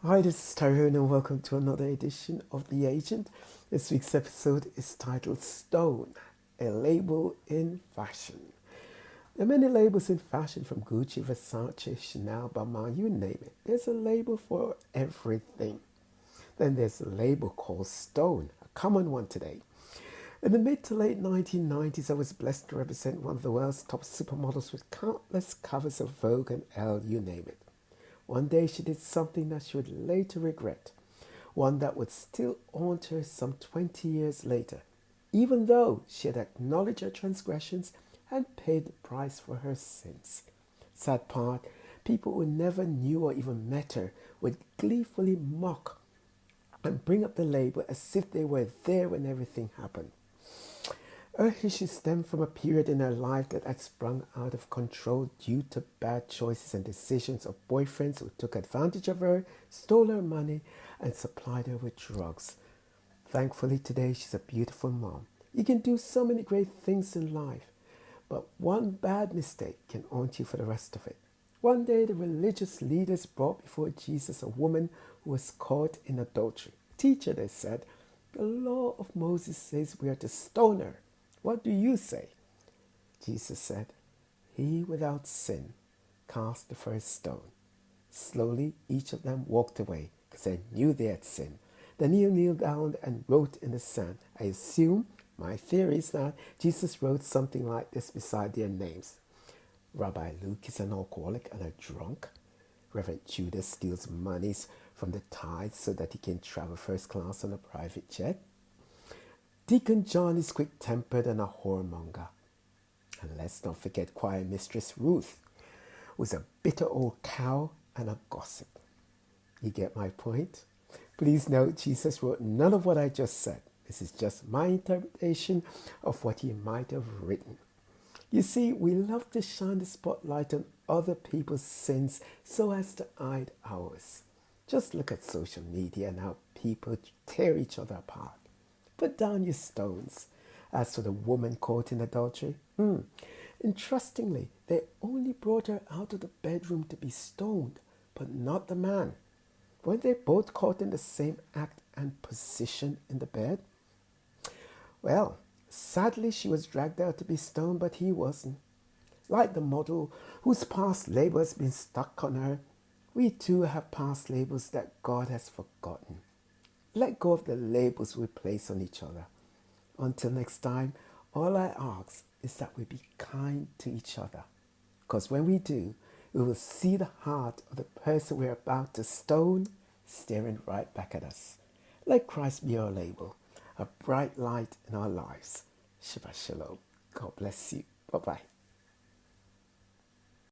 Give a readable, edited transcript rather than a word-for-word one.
Hi, this is Tyrone and welcome to another edition of The Agent. This week's episode is titled Stone, a label in fashion. There are many labels in fashion from Gucci, Versace, Chanel, Balmain, you name it. There's a label for everything. Then there's a label called Stone, a common one today. In the mid to late 1990s, I was blessed to represent one of the world's top supermodels with countless covers of Vogue and Elle, you name it. One day she did something that she would later regret, one that would still haunt her some 20 years later, even though she had acknowledged her transgressions and paid the price for her sins. Sad part, people who never knew or even met her would gleefully mock and bring up the label as if they were there when everything happened. Her issues stemmed from a period in her life that had sprung out of control due to bad choices and decisions of boyfriends who took advantage of her, stole her money, and supplied her with drugs. Thankfully, today she's a beautiful mom. You can do so many great things in life, but one bad mistake can haunt you for the rest of it. One day, the religious leaders brought before Jesus a woman who was caught in adultery. Teacher, they said, the law of Moses says we are to stone her. What do you say? Jesus said, he without sin cast the first stone. Slowly, each of them walked away because they knew they had sinned. Then he kneeled down and wrote in the sand. I assume, my theory is that Jesus wrote something like this beside their names. Rabbi Luke is an alcoholic and a drunk. Reverend Judas steals monies from the tithes so that he can travel first class on a private jet. Deacon John is quick-tempered and a whoremonger. And let's not forget choir mistress Ruth, who's a bitter old cow and a gossip. You get my point? Please note, Jesus wrote none of what I just said. This is just my interpretation of what he might have written. You see, we love to shine the spotlight on other people's sins so as to hide ours. Just look at social media and how people tear each other apart. Put down your stones. As for the woman caught in adultery, interestingly, they only brought her out of the bedroom to be stoned, but not the man. Weren't they both caught in the same act and position in the bed? Well, sadly, she was dragged out to be stoned, but he wasn't. Like the model whose past label has been stuck on her, we too have past labels that God has forgotten. Let go of the labels we place on each other. Until next time, all I ask is that we be kind to each other. Because when we do, we will see the heart of the person we're about to stone staring right back at us. Let Christ be our label, a bright light in our lives. Shabbat Shalom. God bless you. Bye-bye.